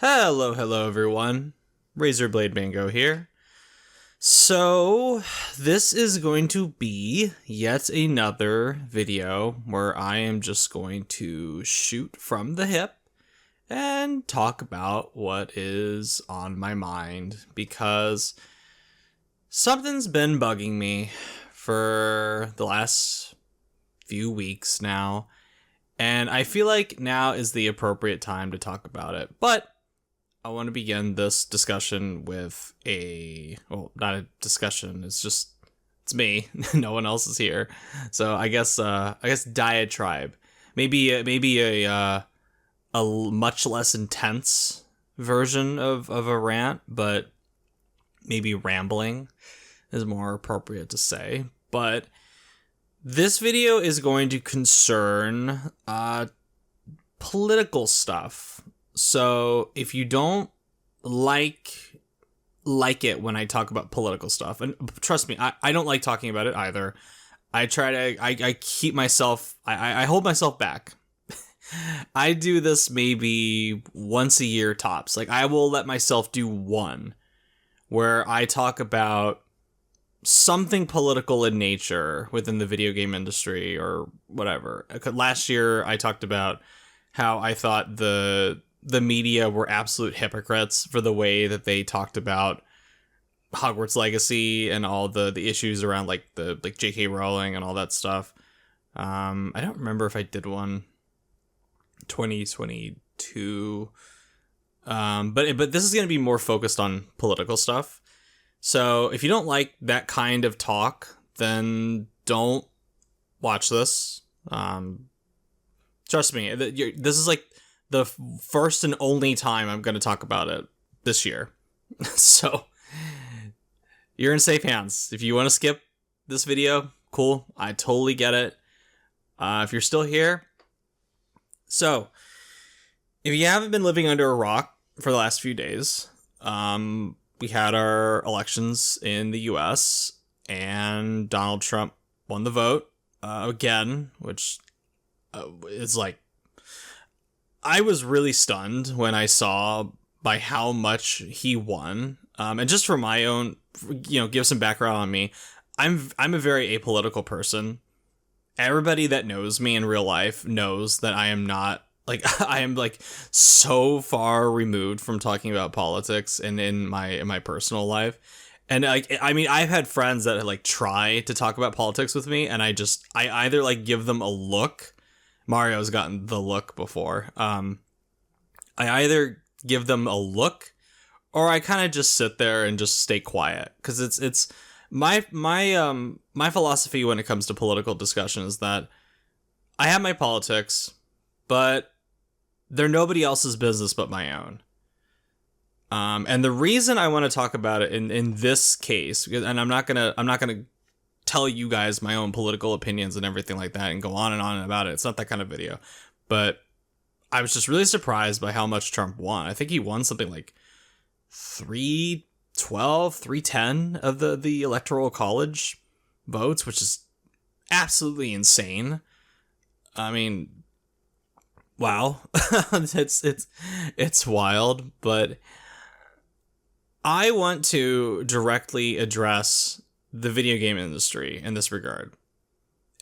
Hello everyone. Razorblade Mango here. So, this is going to be yet another video where I am just going to shoot from the hip and talk about what is on my mind because something's been bugging me for the last few weeks now, and I feel like now is the appropriate time to talk about it. But I want to begin this discussion with not a discussion. It's me. No one else is here. So I guess diatribe. Maybe a much less intense version of a rant, but maybe rambling is more appropriate to say. But this video is going to concern political stuff. So if you don't like it when I talk about political stuff, and trust me, I don't like talking about it either. I keep myself, I hold myself back. I do this maybe once a year tops. Like, I will let myself do one where I talk about something political in nature within the video game industry or whatever. Last year I talked about how I thought the media were absolute hypocrites for the way that they talked about Hogwarts Legacy and all the issues around like J.K. Rowling and all that stuff. I don't remember if I did one 2022. But this is going to be more focused on political stuff. So if you don't like that kind of talk, then don't watch this. Trust me, this is like the first and only time I'm going to talk about it this year. So you're in safe hands. If you want to skip this video, cool. I totally get it. If you're still here. So if you haven't been living under a rock for the last few days, we had our elections in the US and Donald Trump won the vote again, which is like, I was really stunned when I saw by how much he won. And just for my own, give some background on me. I'm a very apolitical person. Everybody that knows me in real life knows that I am not like I am like so far removed from talking about politics and in my personal life. And like, I mean, I've had friends that like try to talk about politics with me, and I either like give them a look. Mario's gotten the look before. I either give them a look, or I kind of just sit there and just stay quiet, because it's my philosophy when it comes to political discussion is that I have my politics, but they're nobody else's business but my own. And the reason I want to talk about it in this case, and I'm not gonna tell you guys my own political opinions and everything like that and go on about it. It's not that kind of video. But I was just really surprised by how much Trump won. I think he won something like 312, 310 of the Electoral College votes, which is absolutely insane. I mean, wow. it's wild, but I want to directly address the video game industry in this regard.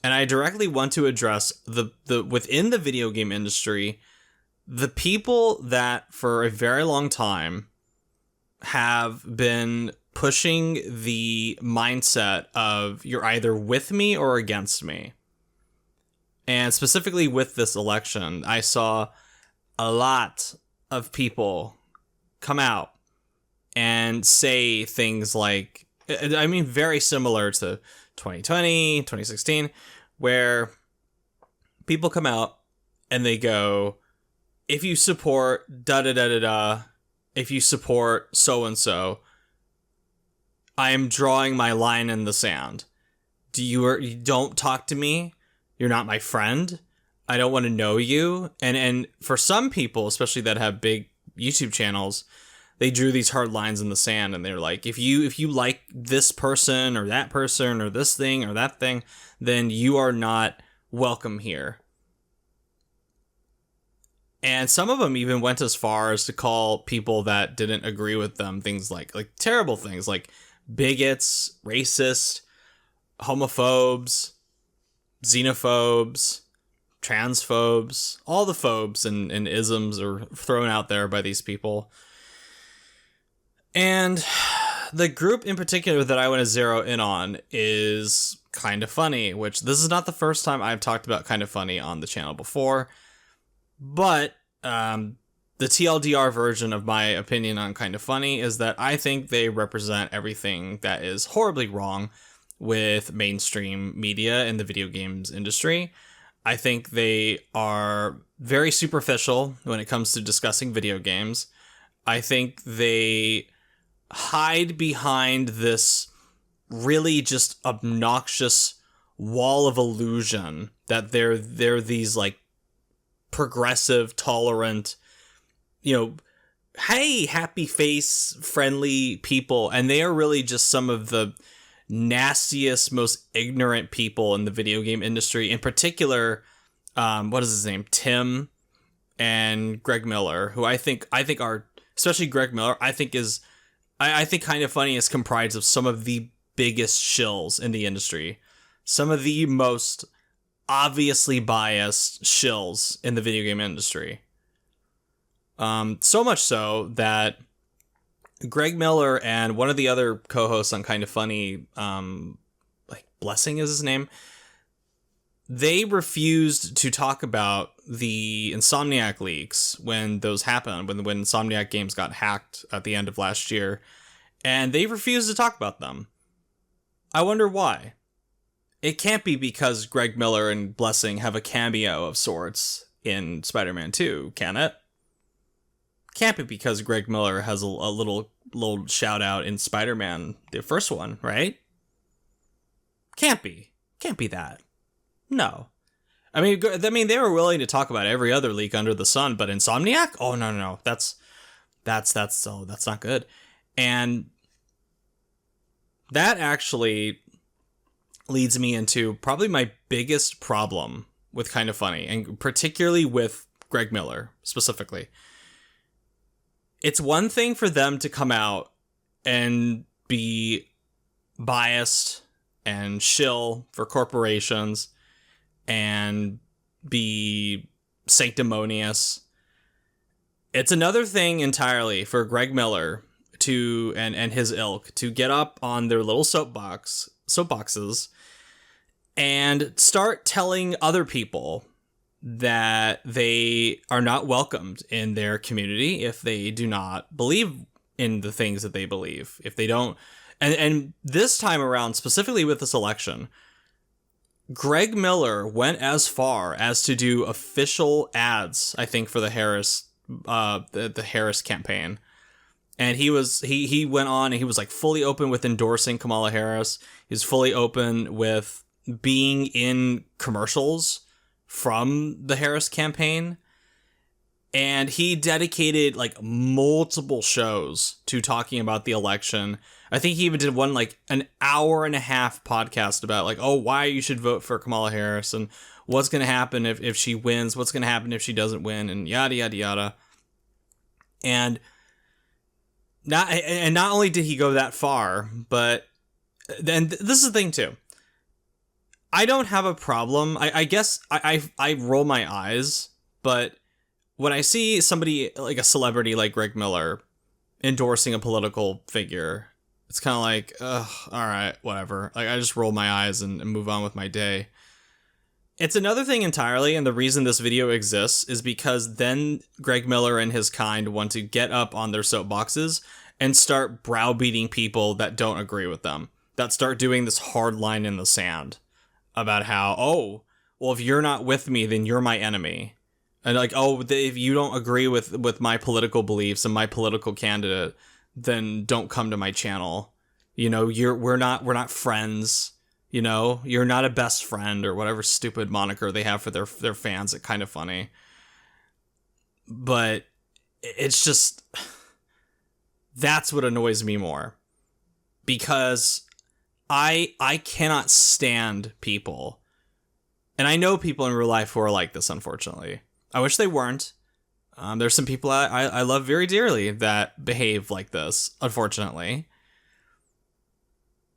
And I directly want to address the within the video game industry, the people that for a very long time have been pushing the mindset of you're either with me or against me. And specifically with this election, I saw a lot of people come out and say things like, I mean, very similar to 2020, 2016, where people come out and they go, if you support da-da-da-da-da, if you support so-and-so, I am drawing my line in the sand. You don't talk to me. You're not my friend. I don't want to know you. And for some people, especially that have big YouTube channels, they drew these hard lines in the sand, and they're like, if you like this person or that person or this thing or that thing, then you are not welcome here. And some of them even went as far as to call people that didn't agree with them things like terrible things like bigots, racist, homophobes, xenophobes, transphobes. All the phobes and isms are thrown out there by these people. And the group in particular that I want to zero in on is Kinda Funny, which this is not the first time I've talked about Kinda Funny on the channel before. But the TLDR version of my opinion on Kinda Funny is that I think they represent everything that is horribly wrong with mainstream media in the video games industry. I think they are very superficial when it comes to discussing video games. I think they hide behind this really just obnoxious wall of illusion that they're these like progressive, tolerant, hey, happy face, friendly people. And they are really just some of the nastiest, most ignorant people in the video game industry. In particular, what is his name? Tim and Greg Miller, who I think are, especially Greg Miller, I think Kinda Funny is comprised of some of the biggest shills in the industry. Some of the most obviously biased shills in the video game industry. So much so that Greg Miller and one of the other co-hosts on Kinda Funny, like Blessing is his name, they refused to talk about the Insomniac leaks when those happened, when Insomniac Games got hacked at the end of last year, and they refused to talk about them. I wonder why. It can't be because Greg Miller and Blessing have a cameo of sorts in Spider-Man 2, can it? Can't be because Greg Miller has a little shout out in Spider-Man, the first one, right? Can't be that. No. I mean, they were willing to talk about every other leak under the sun, but Insomniac? Oh no. That's not good. And that actually leads me into probably my biggest problem with Kinda Funny, and particularly with Greg Miller specifically. It's one thing for them to come out and be biased and shill for corporations and be sanctimonious. It's another thing entirely for Greg Miller to and his ilk to get up on their little soapboxes and start telling other people that they are not welcomed in their community if they do not believe in the things that they believe. If they don't, and this time around, specifically with this election, Greg Miller went as far as to do official ads, I think, for the Harris, the Harris campaign. And he went on and he was like fully open with endorsing Kamala Harris. He was fully open with being in commercials from the Harris campaign. And he dedicated like multiple shows to talking about the election. I think he even did one like an hour and a half podcast about like, oh, why you should vote for Kamala Harris and what's going to happen if she wins, what's going to happen if she doesn't win, and yada, yada, yada. And not only did he go that far, but then this is the thing too. I don't have a problem. I guess I roll my eyes, but when I see somebody like a celebrity like Greg Miller endorsing a political figure, it's kind of like, ugh, all right, whatever. Like I just roll my eyes and move on with my day. It's another thing entirely, and the reason this video exists is because then Greg Miller and his kind want to get up on their soapboxes and start browbeating people that don't agree with them, that start doing this hard line in the sand about how, oh, well, if you're not with me, then you're my enemy. And like, oh, if you don't agree with my political beliefs and my political candidate, then don't come to my channel. You know, we're not friends. You know, you're not a best friend, or whatever stupid moniker they have for their fans. It's kind of funny. But it's just, that's what annoys me more. Because I cannot stand people. And I know people in real life who are like this, unfortunately. I wish they weren't, There's some people I love very dearly that behave like this, unfortunately.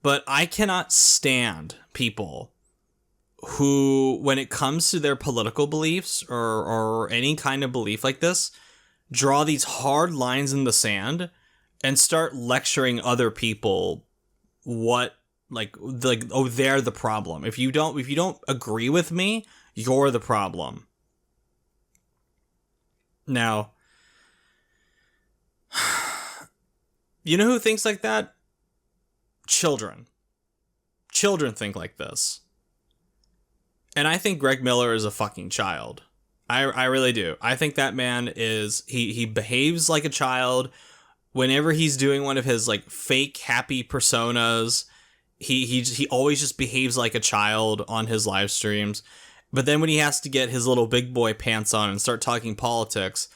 But I cannot stand people who, when it comes to their political beliefs or any kind of belief like this, draw these hard lines in the sand and start lecturing other people what like oh, they're the problem. If you don't agree with me, you're the problem. Now, you know who thinks like that? Children. Children think like this. And I think Greg Miller is a fucking child. I really do. I think that man is, he behaves like a child. Whenever he's doing one of his like fake happy personas, he always just behaves like a child on his live streams. But then when he has to get his little big boy pants on and start talking politics,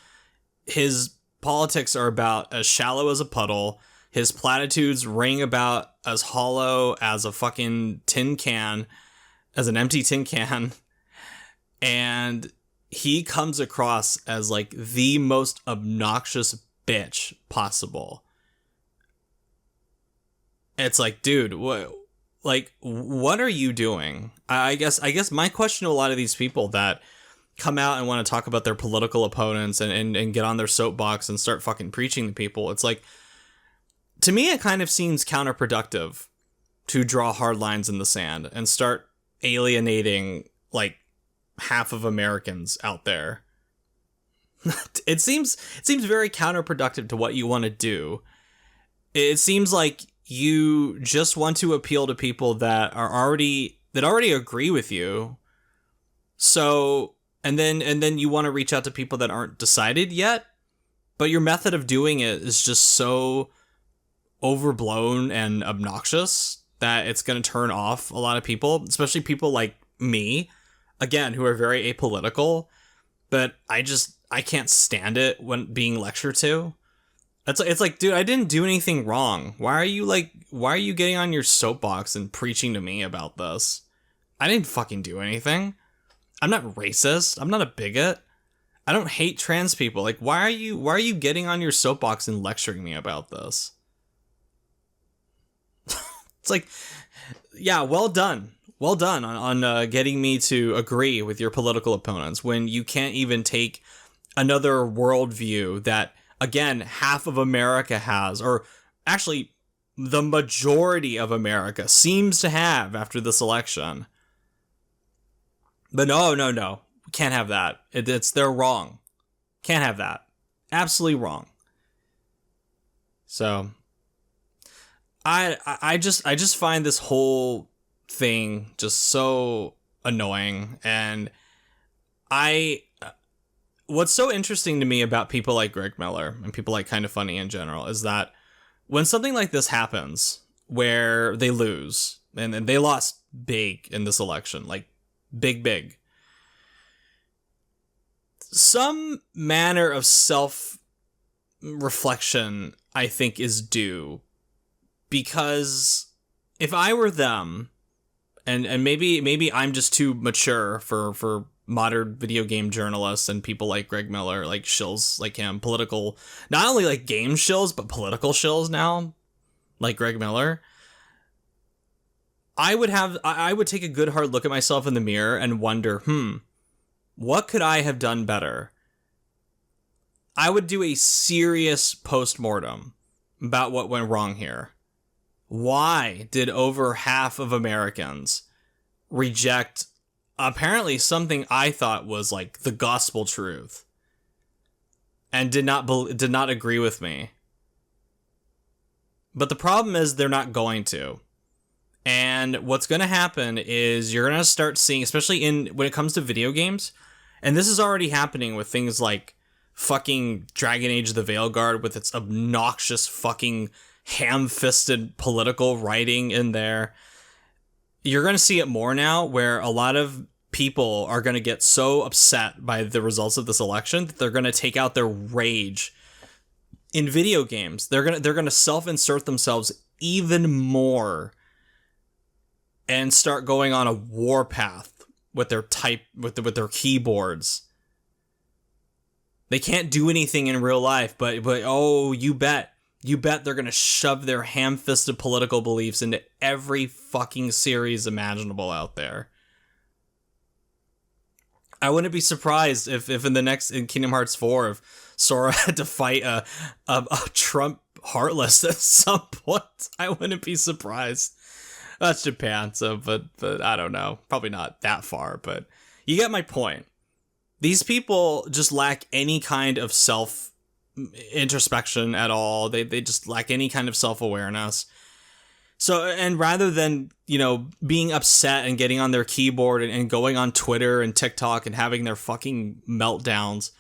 his politics are about as shallow as a puddle. His platitudes ring about as hollow as a fucking tin can, as an empty tin can. And he comes across as like the most obnoxious bitch possible. It's like, dude, what are you doing? I guess my question to a lot of these people that come out and want to talk about their political opponents and get on their soapbox and start fucking preaching to people, it's like, to me, it kind of seems counterproductive to draw hard lines in the sand and start alienating like half of Americans out there. It seems very counterproductive to what you want to do. It seems like you just want to appeal to people that already agree with you. So, and then you want to reach out to people that aren't decided yet, but your method of doing it is just so overblown and obnoxious that it's going to turn off a lot of people, especially people like me, again, who are very apolitical, but I can't stand it when being lectured to. It's like, dude, I didn't do anything wrong. Why are you getting on your soapbox and preaching to me about this? I didn't fucking do anything. I'm not racist. I'm not a bigot. I don't hate trans people. Like, why are you getting on your soapbox and lecturing me about this? It's like, yeah, well done on getting me to agree with your political opponents when you can't even take another worldview that, again, half of America has, or actually the majority of America seems to have after this election. But no, can't have that. They're wrong. Can't have that. Absolutely wrong. So I just find this whole thing just so annoying, and what's so interesting to me about people like Greg Miller and people like Kinda Funny in general is that when something like this happens where they lose, and they lost big in this election, like big, some manner of self-reflection I think is due, because if I were them, and maybe I'm just too mature for modern video game journalists and people like Greg Miller, like shills like him, political, not only like game shills, but political shills now, like Greg Miller, I would take a good hard look at myself in the mirror and wonder, what could I have done better? I would do a serious postmortem about what went wrong here. Why did over half of Americans reject apparently something I thought was like the gospel truth and did not agree with me? But the problem is they're not going to. And what's going to happen is you're going to start seeing, especially when it comes to video games, and this is already happening with things like fucking Dragon Age the Veilguard with its obnoxious fucking ham-fisted political writing in there. You're going to see it more now, where a lot of people are going to get so upset by the results of this election that they're going to take out their rage in video games. They're going to self-insert themselves even more and start going on a warpath with their with their keyboards. They can't do anything in real life, but oh, you bet they're gonna shove their ham-fisted political beliefs into every fucking series imaginable out there. I wouldn't be surprised if in Kingdom Hearts 4, if Sora had to fight a Trump Heartless at some point. I wouldn't be surprised. That's Japan, so but I don't know. Probably not that far, but you get my point. These people just lack any kind of self introspection at all. They just lack any kind of self-awareness. So, and rather than, being upset and getting on their keyboard and going on Twitter and TikTok and having their fucking meltdowns,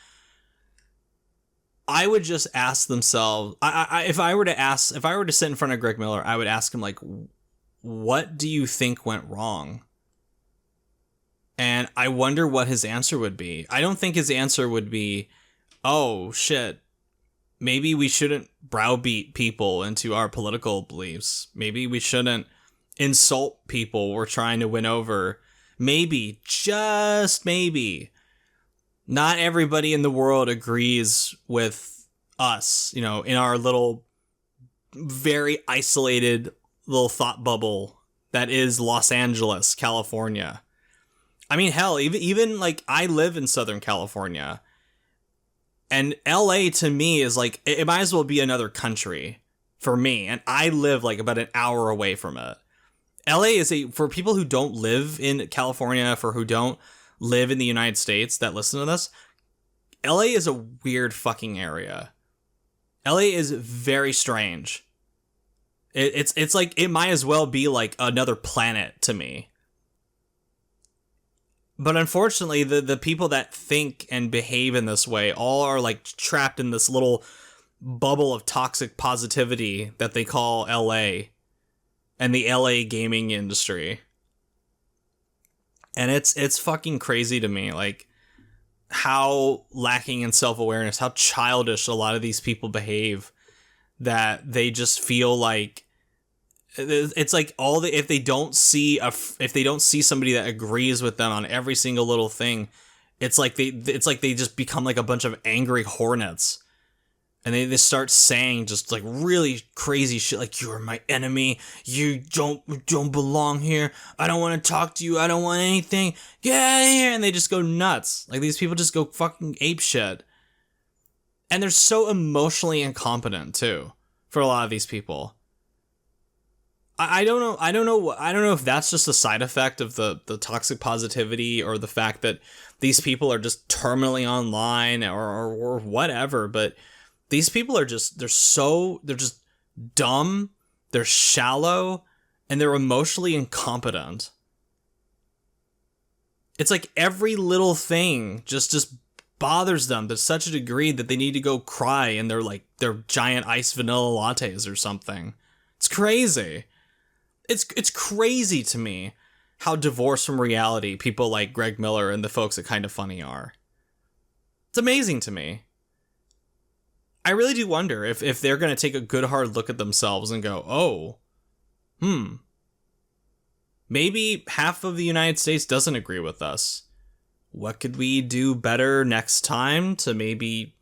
I would just ask themselves, if I were to sit in front of Greg Miller, I would ask him, like, what do you think went wrong? And I wonder what his answer would be. I don't think his answer would be, oh, shit, maybe we shouldn't browbeat people into our political beliefs. Maybe we shouldn't insult people we're trying to win over. Maybe, just maybe, not everybody in the world agrees with us, in our little, very isolated little thought bubble that is Los Angeles, California. I mean, hell, even like I live in Southern California, and LA to me is like, it might as well be another country for me. And I live like about an hour away from it. LA is for people who don't live in California, for who don't live in the United States that listen to this, LA is a weird fucking area. LA is very strange. It's like, it might as well be like another planet to me. But unfortunately, the people that think and behave in this way all are like trapped in this little bubble of toxic positivity that they call LA and the LA gaming industry. And it's fucking crazy to me, like, how lacking in self-awareness, how childish a lot of these people behave, that they just feel like it's like if they don't see somebody that agrees with them on every single little thing, it's like they just become like a bunch of angry hornets, and they start saying just like really crazy shit, like, you're my enemy, you don't belong here, I don't want to talk to you, I don't want anything, get out of here, and they just go nuts. Like, these people just go fucking apeshit, and they're so emotionally incompetent too for a lot of these people. I don't know if that's just a side effect of the toxic positivity, or the fact that these people are just terminally online, or whatever, but these people are just, they're just dumb, they're shallow, and they're emotionally incompetent. It's like every little thing just bothers them to such a degree that they need to go cry in their giant iced vanilla lattes or something. It's crazy. It's crazy to me how divorced from reality people like Greg Miller and the folks at Kinda Funny are. It's amazing to me. I really do wonder if they're going to take a good hard look at themselves and go, oh, maybe half of the United States doesn't agree with us. What could we do better next time to maybe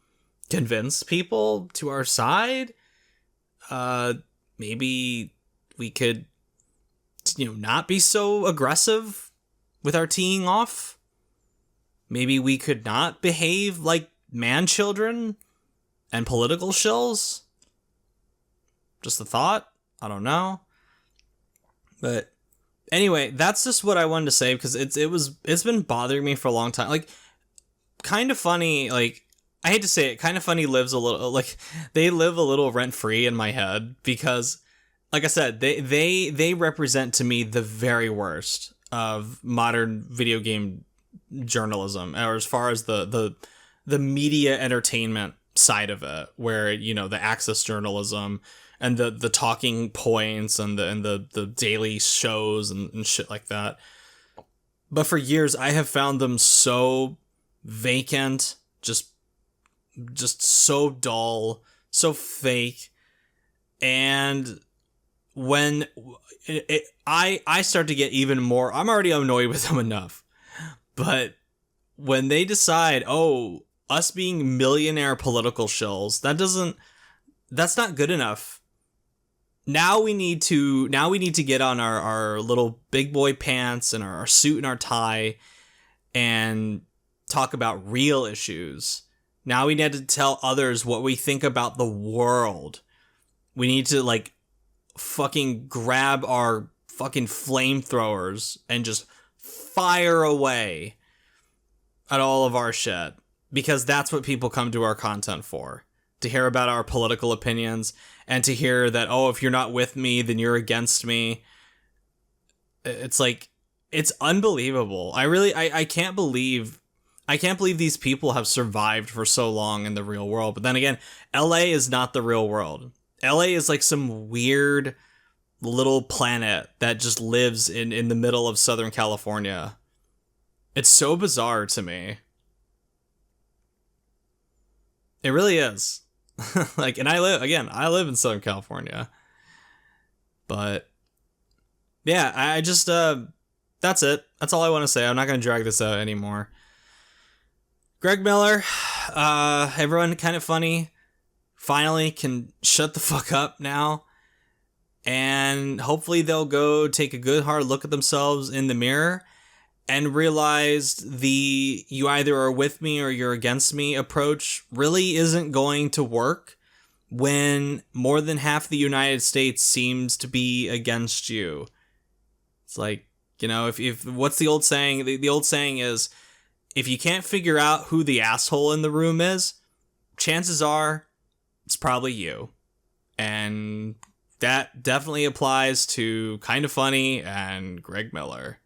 convince people to our side? Maybe we could, not be so aggressive with our teeing off. Maybe we could not behave like man children and political shills. Just a thought. I don't know. But anyway, that's just what I wanted to say, because it's been bothering me for a long time. Like, Kinda Funny, like, I hate to say it, Kinda Funny lives a little, like, they live a little rent-free in my head, because, like I said, they represent to me the very worst of modern video game journalism, or as far as the media entertainment side of it, where, the access journalism and the talking points and the daily shows and shit like that. But for years, I have found them so vacant, just so dull, so fake. And when I start to get even more, I'm already annoyed with them enough. But when they decide, oh, us being millionaire political shills, that's not good enough. Now we need to get on our little big boy pants and our suit and our tie and talk about real issues. Now we need to tell others what we think about the world. We need to like fucking grab our fucking flamethrowers and just fire away at all of our shit, because that's what people come to our content for, to hear about our political opinions and to hear that, oh, if you're not with me, then you're against me. It's like, it's unbelievable. I can't believe these people have survived for so long in the real world. But then again, LA is not the real world. LA is like some weird little planet that just lives in the middle of Southern California. It's so bizarre to me. It really is. Like, and I live in Southern California. But yeah, I just that's it. That's all I want to say. I'm not going to drag this out anymore. Greg Miller, everyone kind of funny, finally can shut the fuck up now. And hopefully they'll go take a good hard look at themselves in the mirror and realize the you either are with me or you're against me approach really isn't going to work when more than half the United States seems to be against you. It's like, you know, if what's the old saying? The old saying is, if you can't figure out who the asshole in the room is, chances are it's probably you. And that definitely applies to Kinda Funny and Greg Miller.